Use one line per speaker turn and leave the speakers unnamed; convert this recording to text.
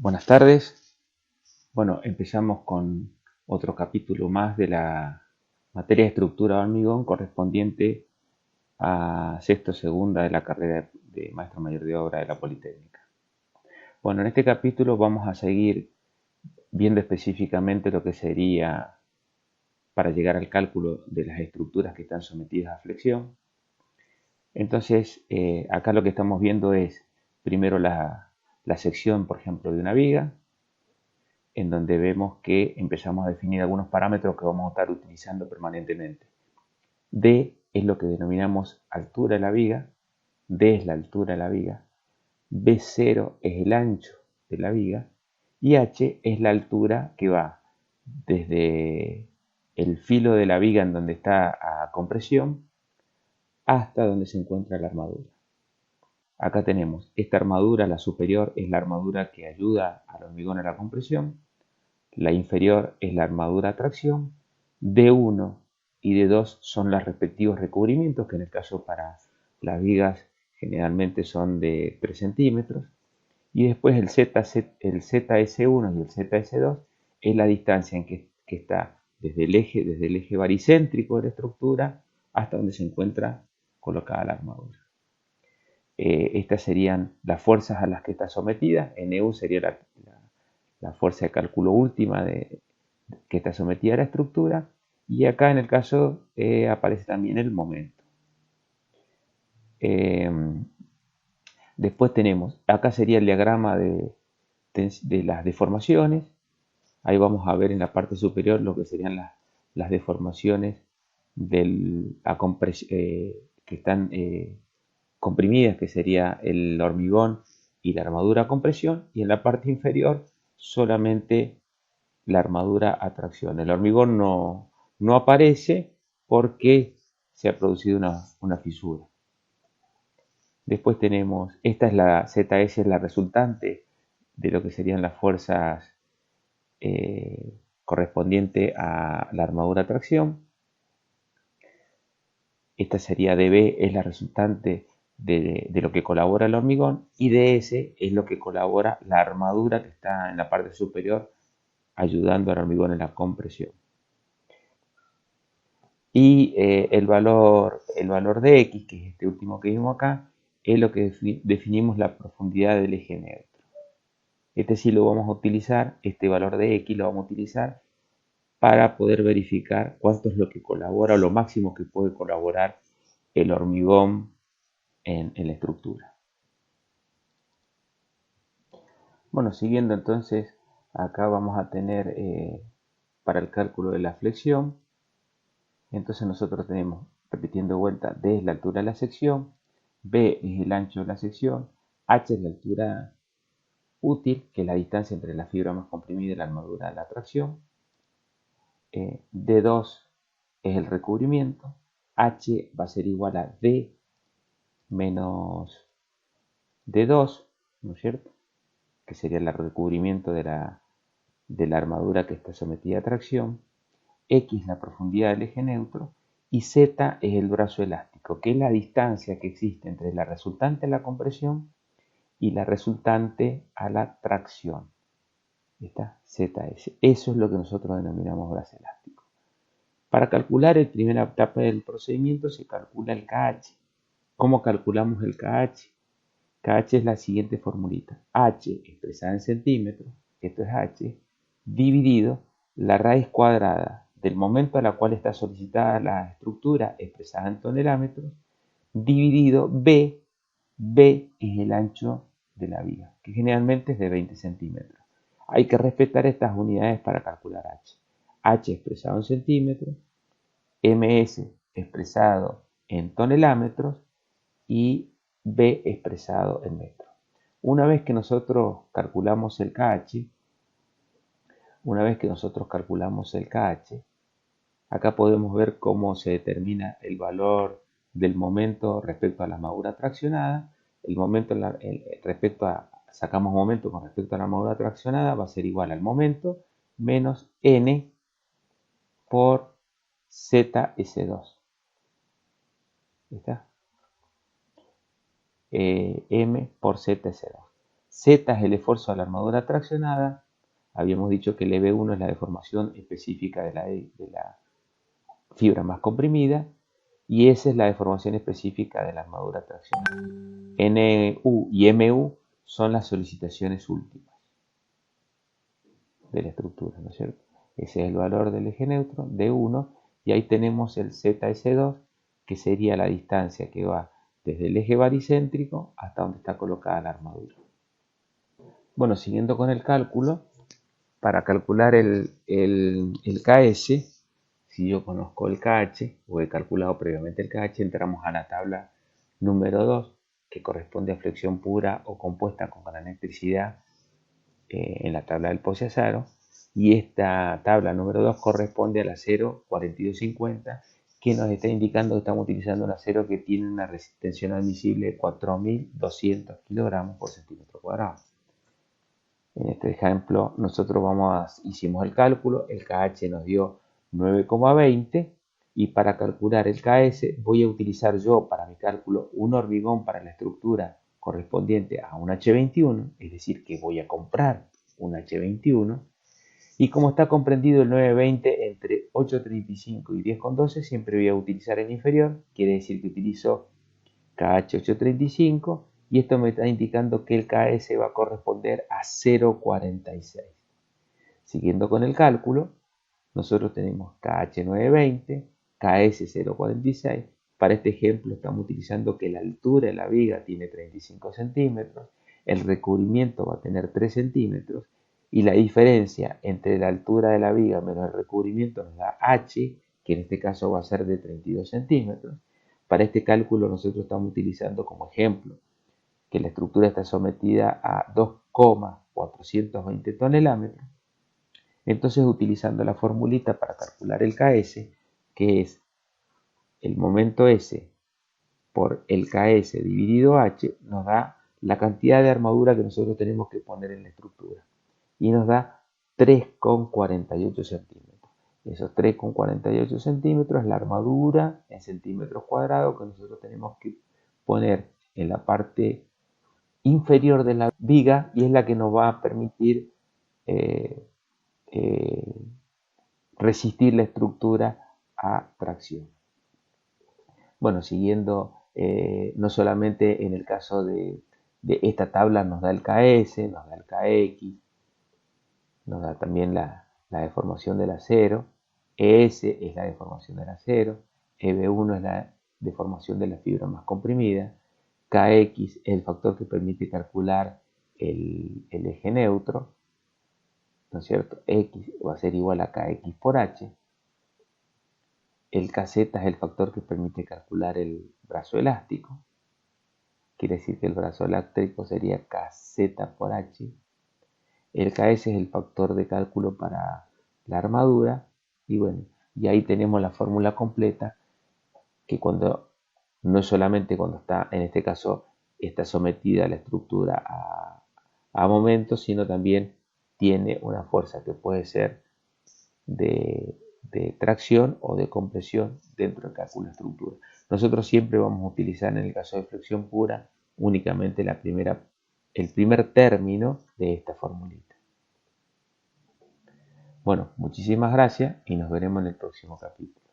Buenas tardes. Bueno, empezamos con otro capítulo más de la materia de estructura de hormigón correspondiente a sexto segunda de la carrera de maestro mayor de obra de la Politécnica. Bueno, en este capítulo vamos a seguir viendo específicamente lo que sería para llegar al cálculo de las estructuras que están sometidas a flexión. Entonces, acá lo que estamos viendo es primero la sección, por ejemplo, de una viga, en donde vemos que empezamos a definir algunos parámetros que vamos a estar utilizando permanentemente. D es lo que denominamos altura de la viga, D es la altura de la viga, B0 es el ancho de la viga y H es la altura que va desde el filo de la viga en donde está a compresión hasta donde se encuentra la armadura. Acá tenemos esta armadura, la superior es la armadura que ayuda al hormigón a la compresión. La inferior es la armadura a tracción, D1 y D2 son los respectivos recubrimientos, que en el caso para las vigas generalmente son de 3 centímetros, y después el ZS1 y el ZS2 es la distancia en que está desde el eje baricéntrico de la estructura hasta donde se encuentra colocada la armadura. Estas serían las fuerzas a las que está sometida. NU sería la fuerza de cálculo última que está sometida a la estructura, y acá en el caso aparece también el momento. Después tenemos, acá sería el diagrama de las deformaciones. Ahí vamos a ver en la parte superior lo que serían las deformaciones que están comprimidas, que sería el hormigón y la armadura a compresión, y en la parte inferior solamente la armadura a tracción. El hormigón no aparece porque se ha producido una fisura. Después tenemos, esta es la ZS, es la resultante de lo que serían las fuerzas correspondiente a la armadura a tracción. Esta sería dB, es la resultante de lo que colabora el hormigón, y ds es lo que colabora la armadura que está en la parte superior ayudando al hormigón en la compresión. Y el valor de X, que es este último que vimos acá, es lo que definimos la profundidad del eje neutro. Este sí lo vamos a utilizar, este valor de X lo vamos a utilizar para poder verificar cuánto es lo que colabora o lo máximo que puede colaborar el hormigón en la estructura. Bueno, siguiendo entonces, acá vamos a tener para el cálculo de la flexión. Entonces nosotros tenemos, repitiendo de vuelta, D es la altura de la sección, B es el ancho de la sección, H es la altura útil, que es la distancia entre la fibra más comprimida y la armadura de la tracción, D2 es el recubrimiento, H va a ser igual a D menos D2, ¿no es cierto? Que sería el recubrimiento de la armadura que está sometida a tracción, X la profundidad del eje neutro, y Z es el brazo elástico, que es la distancia que existe entre la resultante a la compresión y la resultante a la tracción. Esta ZS. Eso es lo que nosotros denominamos brazo elástico. Para calcular la primera etapa del procedimiento se calcula el KH. ¿Cómo calculamos el KH? KH es la siguiente formulita. H expresada en centímetros, esto es H, dividido la raíz cuadrada del momento a la cual está solicitada la estructura expresada en tonelámetros, dividido B. B es el ancho de la viga, que generalmente es de 20 centímetros. Hay que respetar estas unidades para calcular H. H expresado en centímetros, ms expresado en tonelámetros y B expresado en metros. Una vez que nosotros calculamos el KH, acá podemos ver cómo se determina el valor del momento respecto a la armadura traccionada. El momento sacamos momento con respecto a la armadura traccionada, va a ser igual al momento menos N por ZS2. ¿Está? M por ZS2. Z es el esfuerzo de la armadura traccionada. Habíamos dicho que el EB1 es la deformación específica de la fibra más comprimida y S es la deformación específica de la armadura traccionada. NU y MU son las solicitaciones últimas de la estructura, ¿no es cierto? Ese es el valor del eje neutro, D1, y ahí tenemos el ZS2, que sería la distancia que va desde el eje baricéntrico hasta donde está colocada la armadura. Bueno, siguiendo con el cálculo, para calcular el KS, si yo conozco el KH o he calculado previamente el KH, entramos a la tabla número 2, que corresponde a flexión pura o compuesta con gran electricidad en la tabla del Posi-Azaro, y esta tabla número 2 corresponde al acero 4250, que nos está indicando que estamos utilizando un acero que tiene una resistencia admisible de 4200 kilogramos por centímetro cuadrado. En este ejemplo nosotros hicimos el cálculo, el KH nos dio 9,20 y para calcular el KS voy a utilizar yo para mi cálculo un hormigón para la estructura correspondiente a un H21, es decir, que voy a comprar un H21, y como está comprendido el 920 entre 8,35 y 10,12, siempre voy a utilizar el inferior, quiere decir que utilizo KH 835, y esto me está indicando que el KS va a corresponder a 0,46. Siguiendo con el cálculo, nosotros tenemos KH 920, KS 0,46. Para este ejemplo estamos utilizando que la altura de la viga tiene 35 centímetros, el recubrimiento va a tener 3 centímetros, y la diferencia entre la altura de la viga menos el recubrimiento nos da H, que en este caso va a ser de 32 centímetros. Para este cálculo nosotros estamos utilizando como ejemplo que la estructura está sometida a 2,420 tonelámetros. Entonces, utilizando la formulita para calcular el KS, que es el momento S por el KS dividido H, nos da la cantidad de armadura que nosotros tenemos que poner en la estructura. Y nos da 3,48 centímetros. Esos 3,48 centímetros es la armadura en centímetros cuadrados que nosotros tenemos que poner en la parte inferior de la viga, y es la que nos va a permitir eh, eh, resistir la estructura a tracción. Bueno, siguiendo, no solamente en el caso de esta tabla nos da el KS, nos da el KX, nos da también la deformación del acero, ES es la deformación del acero, EB1 es la deformación de la fibra más comprimida, KX es el factor que permite calcular el eje neutro, ¿no es cierto? X va a ser igual a KX por H. El KZ es el factor que permite calcular el brazo elástico. Quiere decir que el brazo elástico sería KZ por H. El KS es el factor de cálculo para la armadura. Y bueno, y ahí tenemos la fórmula completa, que cuando no es solamente cuando está, en este caso, está sometida la estructura a momentos, sino también tiene una fuerza que puede ser de tracción o de compresión dentro del cálculo de estructura. Nosotros siempre vamos a utilizar, en el caso de flexión pura, únicamente el primer término de esta formulita. Bueno, muchísimas gracias y nos veremos en el próximo capítulo.